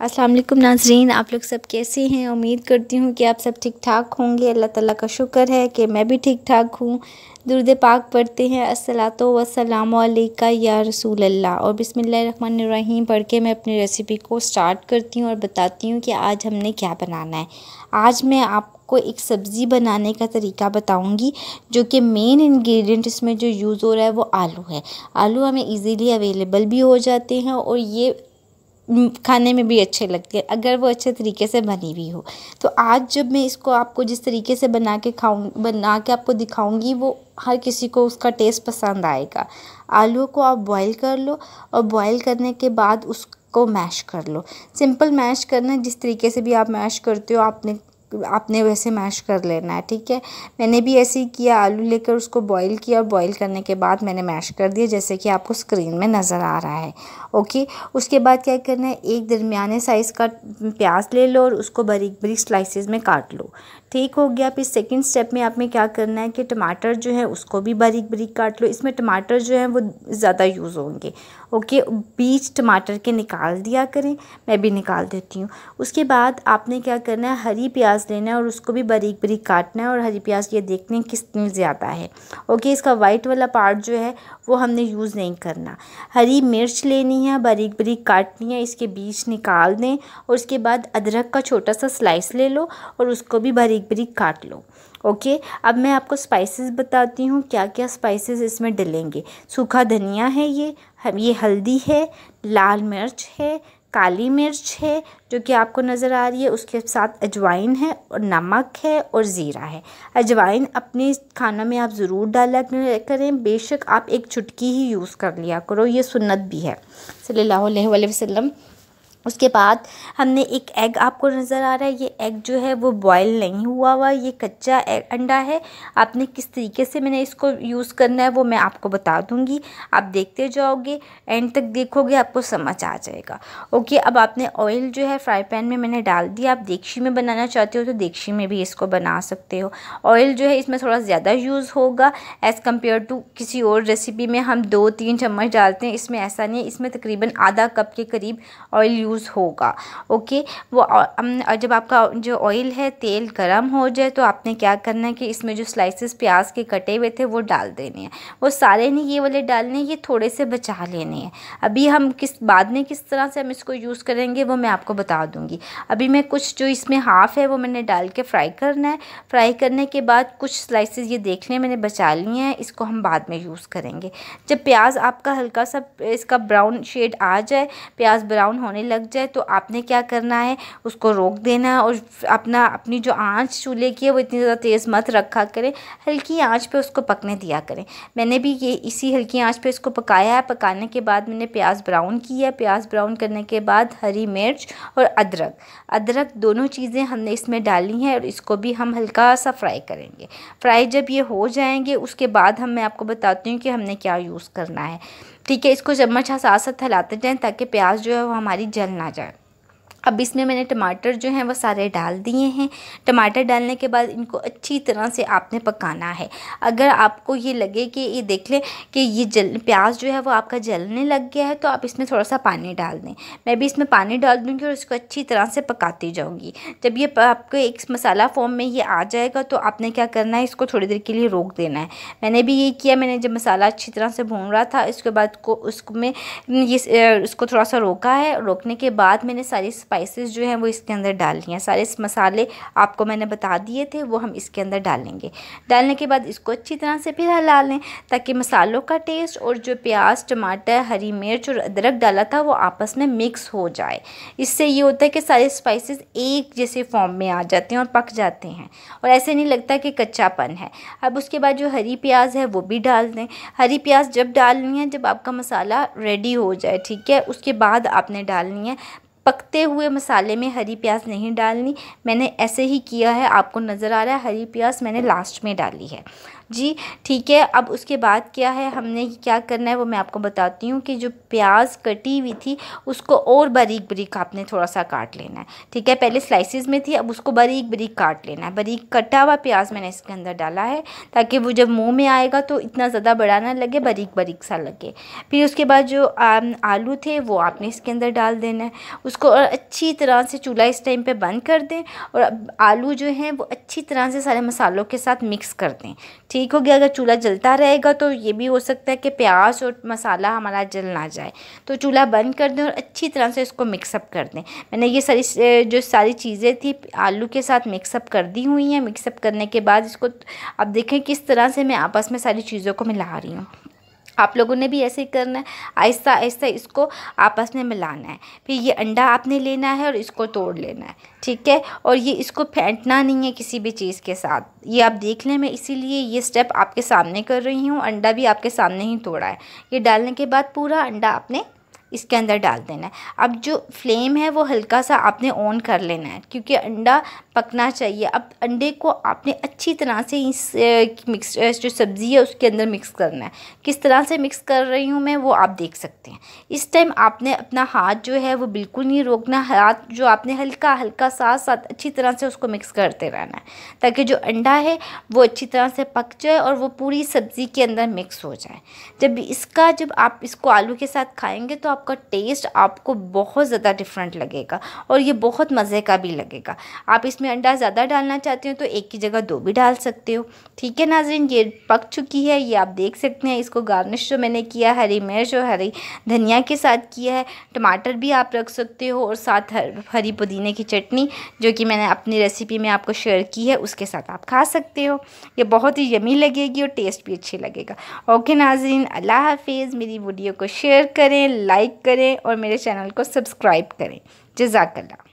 अस्सलाम वालेकुम नाज़रीन, आप लोग सब कैसे हैं। उम्मीद करती हूँ कि आप सब ठीक ठाक होंगे। अल्लाह ताला का शुक्र है कि मैं भी ठीक ठाक हूँ। दुरूद पाक पढ़ते हैं, अस्सलातु वस्सलामु अलैका या रसूल अल्लाह, और बिस्मिल्लाहिर्रहमानिर्रहीम पढ़ के मैं अपनी रेसिपी को स्टार्ट करती हूँ और बताती हूँ कि आज हमने क्या बनाना है। आज मैं आपको एक सब्ज़ी बनाने का तरीका बताऊंगी जो कि मेन इंग्रेडिएंट इसमें जो यूज़ हो रहा है वो आलू है। आलू हमें इजीली अवेलेबल भी हो जाते हैं और ये खाने में भी अच्छे लगते हैं अगर वो अच्छे तरीके से बनी हुई हो। तो आज जब मैं इसको आपको जिस तरीके से बना के आपको दिखाऊंगी वो हर किसी को उसका टेस्ट पसंद आएगा। आलू को आप बॉईल कर लो और बॉईल करने के बाद उसको मैश कर लो। सिंपल मैश करना है, जिस तरीके से भी आप मैश करते हो आपने वैसे मैश कर लेना है, ठीक है। मैंने भी ऐसे ही किया, आलू लेकर उसको बॉईल किया और बॉईल करने के बाद मैंने मैश कर दिया, जैसे कि आपको स्क्रीन में नज़र आ रहा है। ओके, उसके बाद क्या करना है, एक दरमियाने साइज़ का प्याज ले लो और उसको बारीक बारीक स्लाइसेस में काट लो। ठीक हो गया। फिर सेकंड स्टेप में आपने क्या करना है कि टमाटर जो है उसको भी बारीक बारीक काट लो। इसमें टमाटर जो है वो ज़्यादा यूज़ होंगे। ओके, बीज टमाटर के निकाल दिया करें, मैं भी निकाल देती हूँ। उसके बाद आपने क्या करना है, हरी प्याज लेना है और उसको भी बारीक बारीक काटना है। और हरी प्याज ये देखने कितनी ज़्यादा है। ओके, इसका वाइट वाला पार्ट जो है वो हमने यूज़ नहीं करना। हरी मिर्च लेनी है, बारीक बारीक काटनी है, इसके बीज निकाल दें। और उसके बाद अदरक का छोटा सा स्लाइस ले लो और उसको भी बारीक बारीक काट लो। ओके, अब मैं आपको स्पाइसेस बताती हूँ क्या क्या स्पाइसेस इसमें डलेंगे। सूखा धनिया है, ये हल्दी है, लाल मिर्च है, काली मिर्च है जो कि आपको नज़र आ रही है, उसके साथ अजवाइन है और नमक है और ज़ीरा है। अजवाइन अपने खाना में आप ज़रूर डाला करें, बेशक आप एक चुटकी ही यूज़ कर लिया करो, ये सुन्नत भी है सल्लल्लाहु अलैहि वसल्लम। उसके बाद हमने एक एग, आपको नज़र आ रहा है, ये एग जो है वो बॉयल नहीं हुआ हुआ, ये कच्चा अंडा है। आपने किस तरीके से मैंने इसको यूज़ करना है वो मैं आपको बता दूंगी, आप देखते जाओगे, एंड तक देखोगे आपको समझ आ जाएगा। ओके, अब आपने ऑयल जो है फ्राई पैन में मैंने डाल दिया। आप देगची में बनाना चाहते हो तो देगची में भी इसको बना सकते हो। ऑयल जो है इसमें थोड़ा ज़्यादा यूज़ होगा एज़ कम्पेयर टू किसी और रेसिपी में हम 2-3 चम्मच डालते हैं। इसमें ऐसा नहीं है, इसमें तकरीबन आधा कप के करीब ऑयल यूज़ होगा। ओके, वो जब आपका जो ऑयल है तेल गरम हो जाए तो आपने क्या करना है कि इसमें जो स्लाइसेस प्याज के कटे हुए थे वो डाल देने हैं। वो सारे नहीं ये वाले डालने हैं, ये थोड़े से बचा लेने हैं। अभी हम बाद में किस तरह से हम इसको यूज़ करेंगे वो मैं आपको बता दूंगी। अभी मैं कुछ जो इसमें हाफ़ है वो मैंने डाल के फ्राई करना है। फ्राई करने के बाद कुछ स्लाइसेस ये देख लें मैंने बचा लिए हैं, इसको हम बाद में यूज़ करेंगे। जब प्याज आपका हल्का सा इसका ब्राउन शेड आ जाए, प्याज ब्राउन होने लग जाए तो आपने क्या करना है, उसको रोक देना है। और अपनी जो आंच चूल्हे की है वो इतनी ज़्यादा तेज़ मत रखा करें, हल्की आंच पे उसको पकने दिया करें। मैंने भी ये इसी हल्की आंच पे इसको पकाया है। पकाने के बाद मैंने प्याज ब्राउन किया। प्याज ब्राउन करने के बाद हरी मिर्च और अदरक दोनों चीज़ें हमने इसमें डाली हैं और इसको भी हम हल्का सा फ्राई करेंगे। फ्राई जब ये हो जाएंगे उसके बाद मैं आपको बताती हूँ कि हमने क्या यूज़ करना है। ठीक है, इसको चम्मच साथ साथ हिलाते जाएं ताकि प्याज जो है वो हमारी जल ना जाए। अब इसमें मैंने टमाटर जो हैं वो सारे डाल दिए हैं। टमाटर डालने के बाद इनको अच्छी तरह से आपने पकाना है। अगर आपको ये लगे कि ये देख लें कि ये प्याज जो है वो आपका जलने लग गया है तो आप इसमें थोड़ा सा पानी डाल दें। मैं भी इसमें पानी डाल दूँगी और इसको अच्छी तरह से पकाती जाऊँगी। जब ये आपको एक मसाला फॉर्म में ये आ जाएगा तो आपने क्या करना है, इसको थोड़ी देर के लिए रोक देना है। मैंने भी ये किया। मैंने जब मसाला अच्छी तरह से भून रहा था इसके बाद उसको थोड़ा सा रोका है। रोकने के बाद मैंने सारी स्पाइसेस जो हैं वो इसके अंदर डालनी है। सारे मसाले आपको मैंने बता दिए थे वो हम इसके अंदर डालेंगे। डालने के बाद इसको अच्छी तरह से फिर हिला लें ताकि मसालों का टेस्ट और जो प्याज टमाटर हरी मिर्च और अदरक डाला था वो आपस में मिक्स हो जाए। इससे ये होता है कि सारे स्पाइसेस एक जैसे फॉर्म में आ जाते हैं और पक जाते हैं और ऐसे नहीं लगता कि कच्चापन है। अब उसके बाद जो हरी प्याज है वो भी डाल दें। हरी प्याज जब डालनी है जब आपका मसाला रेडी हो जाए, ठीक है, उसके बाद आपने डालनी है। पकते हुए मसाले में हरी प्याज नहीं डालनी, मैंने ऐसे ही किया है, आपको नज़र आ रहा है। हरी प्याज मैंने लास्ट में डाली है जी, ठीक है। अब उसके बाद क्या है, हमने क्या करना है वो मैं आपको बताती हूँ कि जो प्याज कटी हुई थी उसको और बारीक बारीक आपने थोड़ा सा काट लेना है, ठीक है। पहले स्लाइसिस में थी, अब उसको बारीक बारीक काट लेना है। बारीक कटा हुआ प्याज मैंने इसके अंदर डाला है ताकि वो जब मुंह में आएगा तो इतना ज़्यादा बड़ा ना लगे, बारीक बारीक सा लगे। फिर उसके बाद जो आलू थे वो आपने इसके अंदर डाल देना है। इसको और अच्छी तरह से चूल्हा इस टाइम पे बंद कर दें और अब आलू जो हैं वो अच्छी तरह से सारे मसालों के साथ मिक्स कर दें। ठीक हो गया। अगर चूल्हा जलता रहेगा तो ये भी हो सकता है कि प्याज और मसाला हमारा जल ना जाए, तो चूल्हा बंद कर दें और अच्छी तरह से इसको मिक्सअप कर दें। मैंने ये सारी चीज़ें थी आलू के साथ मिक्सअप कर दी हुई हैं। मिक्सअप करने के बाद इसको अब देखें किस तरह से मैं आपस में सारी चीज़ों को मिला रही हूँ। आप लोगों ने भी ऐसे ही करना है, आहिस्ता आहिस्ता इसको आपस में मिलाना है। फिर ये अंडा आपने लेना है और इसको तोड़ लेना है, ठीक है। और ये इसको फेंटना नहीं है किसी भी चीज़ के साथ, ये आप देख लें। मैं इसीलिए ये स्टेप आपके सामने कर रही हूँ। अंडा भी आपके सामने ही तोड़ा है। ये डालने के बाद पूरा अंडा आपने इसके अंदर डाल देना है। अब जो फ्लेम है वो हल्का सा आपने ऑन कर लेना है, क्योंकि अंडा पकना चाहिए। अब अंडे को आपने अच्छी तरह से इस जो सब्ज़ी है उसके अंदर मिक्स करना है। किस तरह से मिक्स कर रही हूँ मैं वो आप देख सकते हैं। इस टाइम आपने अपना हाथ जो है वो बिल्कुल नहीं रोकना, हाथ जो आपने हल्का हल्का साथ साथ अच्छी तरह से उसको मिक्स करते रहना है, ताकि जो अंडा है वो अच्छी तरह से पक जाए और वो पूरी सब्ज़ी के अंदर मिक्स हो जाए। जब आप इसको आलू के साथ खाएँगे तो आपका टेस्ट आपको बहुत ज़्यादा डिफरेंट लगेगा और ये बहुत मज़े का भी लगेगा। आप इसमें अंडा ज़्यादा डालना चाहते हो तो एक की जगह 2 भी डाल सकते हो। ठीक है नाज़रीन, ये पक चुकी है, ये आप देख सकते हैं। इसको गार्निश जो मैंने किया हरी मिर्च और हरी धनिया के साथ किया है। टमाटर भी आप रख सकते हो और साथ हरी पुदीने की चटनी जो कि मैंने अपनी रेसिपी में आपको शेयर की है उसके साथ आप खा सकते हो। ये बहुत ही यमी लगेगी और टेस्ट भी अच्छी लगेगा। ओके नाज़रीन, अल्लाह हाफिज़। मेरी वीडियो को शेयर करें, लाइक करें और मेरे चैनल को सब्सक्राइब करें। जज़ाकल्लाह।